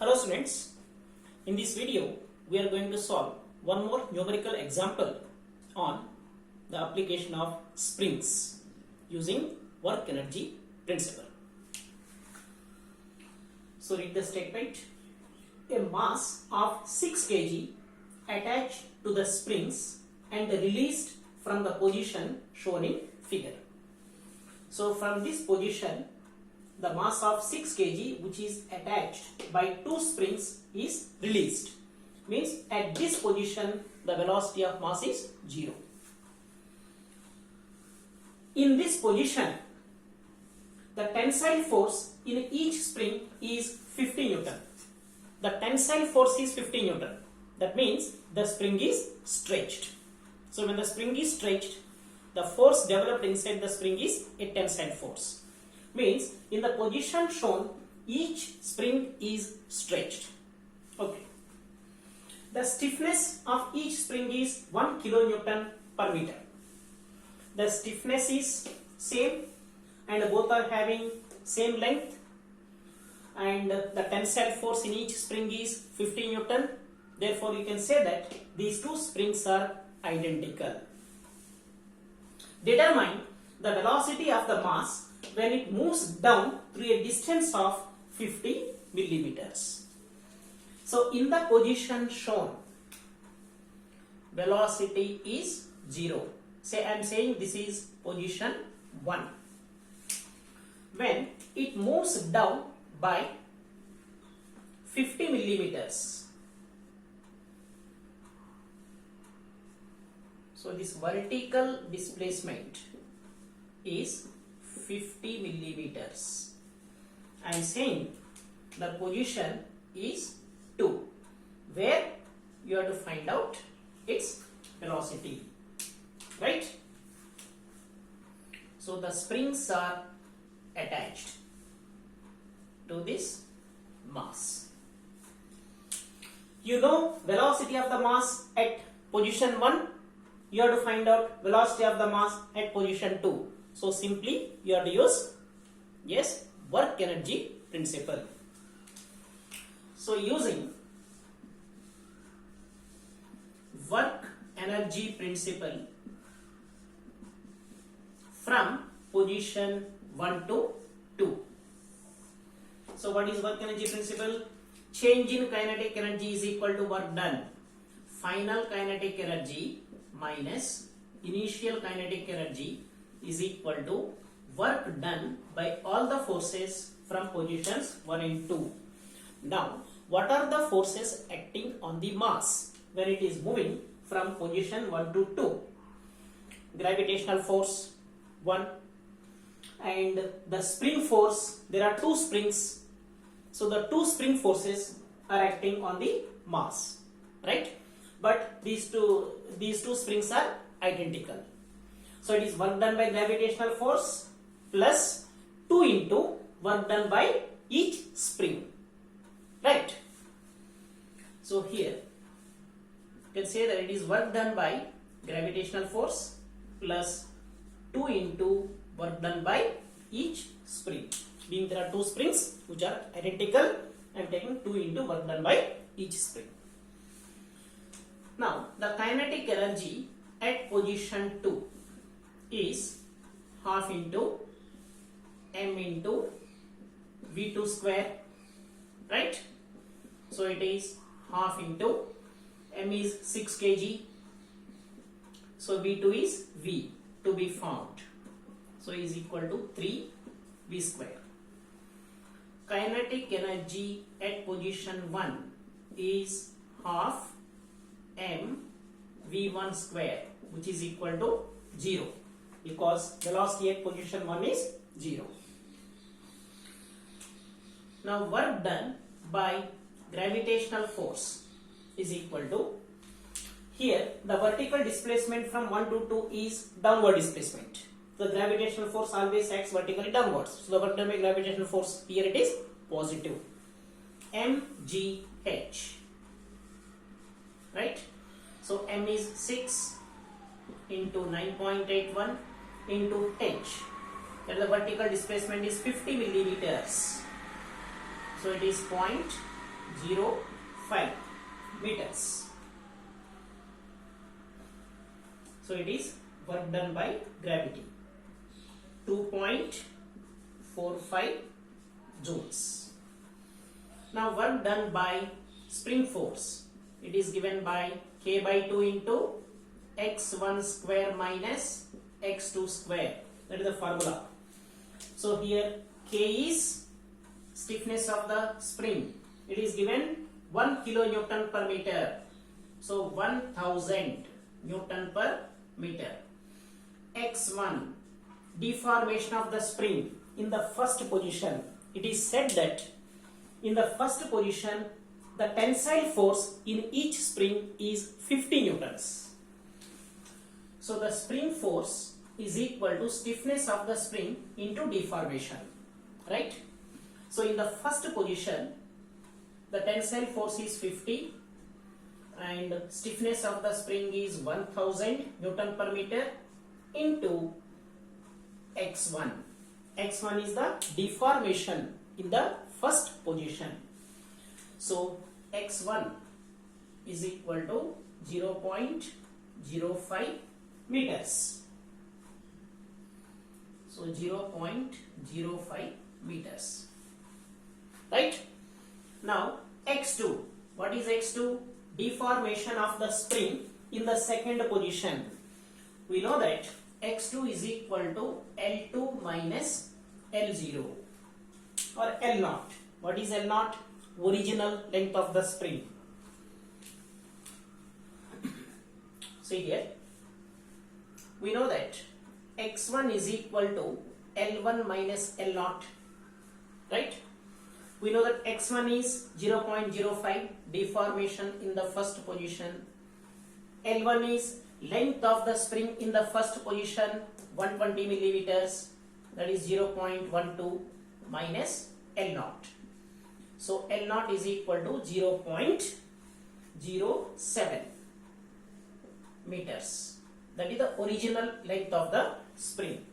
Hello students, in this video we are going to solve one more numerical example on the application of springs using work energy principle. So read the statement. A mass of 6 kg attached to the springs and released from the position shown in figure. So from this position, the mass of 6 kg which is attached by 2 springs is released. Means at this position the velocity of mass is 0. In this position, the tensile force in each spring is 50 Newton. The tensile force is 50 Newton. That means the spring is stretched. So when the spring is stretched, the force developed inside the spring is a tensile force. Means in the position shown, each spring is stretched. Okay. The stiffness of each spring is 1 kilonewton per meter. The stiffness is same and both are having same length, and the tensile force in each spring is 50 Newton. Therefore you can say that these two springs are identical. Determine the velocity of the mass when it moves down through a distance of 50 millimeters. So in the position shown, velocity is 0. Say I am saying this is position 1. When it moves down by 50 millimeters, so this vertical displacement is 50 millimeters. I am saying the position is 2, where you have to find out its velocity, right? So the springs are attached to this mass. You know velocity of the mass at position 1. You have to find out velocity of the mass at position 2. So simply you have to use work energy principle. So using work energy principle from position 1 to 2. So what is work energy principle? Change in kinetic energy is equal to work done. Final kinetic energy minus initial kinetic energy is equal to work done by all the forces from positions 1 and 2. Now, what are the forces acting on the mass when it is moving from position 1 to 2? Gravitational force 1, and the spring force, there are 2 springs. So the 2 spring forces are acting on the mass, right? But these two springs are identical. So it is work done by gravitational force plus 2 into work done by each spring, right? So here you can say that it is work done by gravitational force plus 2 into work done by each spring. Being there are 2 springs which are identical, I am taking 2 into work done by each spring. Now the kinetic energy at position 2 is half into m into v2 square, right? So it is half into m is 6 kg, so v2 is v to be found, so is equal to 3 v square. Kinetic energy at position 1 is half m v1 square, which is equal to 0, because velocity at position 1 is 0. Now work done by gravitational force is equal to, here the vertical displacement from 1 to 2 is downward displacement. The gravitational force always acts vertically downwards. So the work done by gravitational force, here it is positive, mgh, right? So m is 6 into 9.81 into h, that the vertical displacement is 50 millimeters. So it is 0.05 meters. So it is work done by gravity, 2.45 joules. Now work done by spring force, it is given by K by 2 into x1 square minus x2 square. That is the formula. So here K is stiffness of the spring. It is given 1 kilonewton per meter. So 1000 Newton per meter. X1, deformation of the spring in the first position. It is said that in the first position the tensile force in each spring is 50 newtons. So the spring force is equal to stiffness of the spring into deformation, right? So in the first position the tensile force is 50 and stiffness of the spring is 1000 Newton per meter into x1. x1 is the deformation in the first position. So x1 is equal to 0.05 meters. So 0.05 meters. Right? Now x2. What is x2? Deformation of the spring in the second position. We know that x2 is equal to L2 minus L0 or L0. What is L0? Original length of the spring. See here, we know that x1 is equal to L1 minus L0, right? We know that x1 is 0.05 deformation in the first position. L1 is length of the spring in the first position, 120 millimeters, that is 0.12 minus L0. So L0 is equal to 0.07 meters. That is the original length of the spring.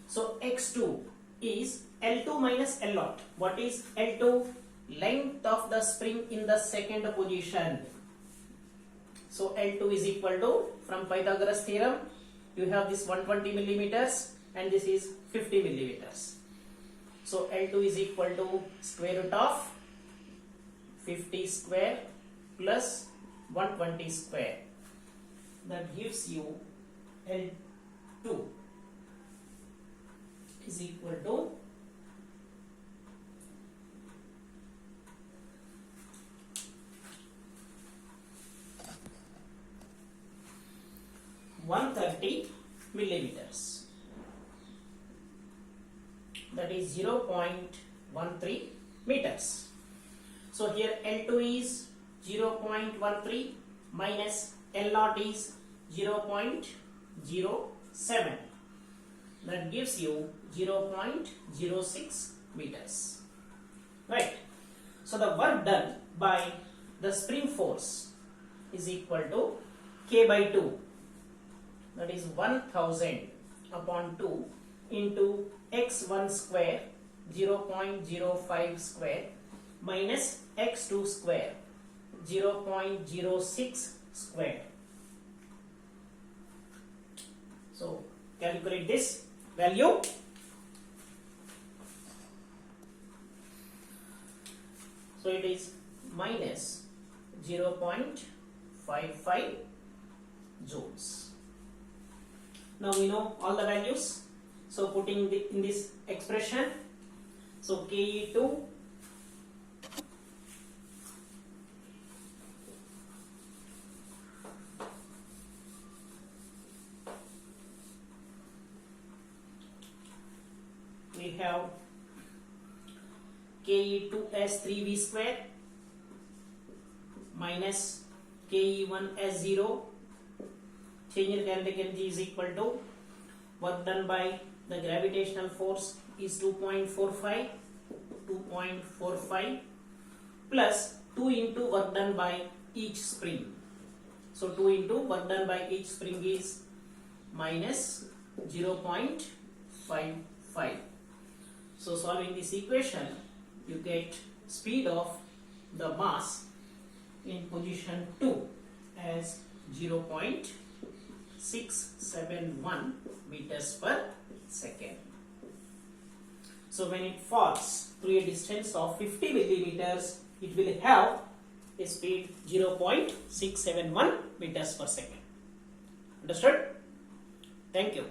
So x2 is L2 minus L0. What is L2? Length of the spring in the second position. So L2 is equal to, from Pythagoras theorem, you have this 120 millimeters and this is 50 millimeters. So L2 is equal to square root of 50 square plus 120 square. That gives you L2 is equal to 130 millimeters. That is 0.13 meters. So here L2 is 0.13 minus L0 is 0.07. That gives you 0.06 meters. Right. So the work done by the spring force is equal to K by 2. That is 1000 upon 2 into x1 square 0.05 square minus x2 square 0.06 square. So calculate this value. So it is minus 0.55 joules. Now we know all the values. So putting in this expression, so Ke2 we have Ke2 as 3v square minus Ke1 as 0. Change in kinetic energy is equal to work done by the gravitational force is 2.45 plus 2 into work done by each spring. So 2 into work done by each spring is minus 0.55. So solving this equation, you get speed of the mass in position 2 as 0.671 meters per second. So when it falls through a distance of 50 millimeters, it will have a speed 0.671 meters per second. Understood? Thank you.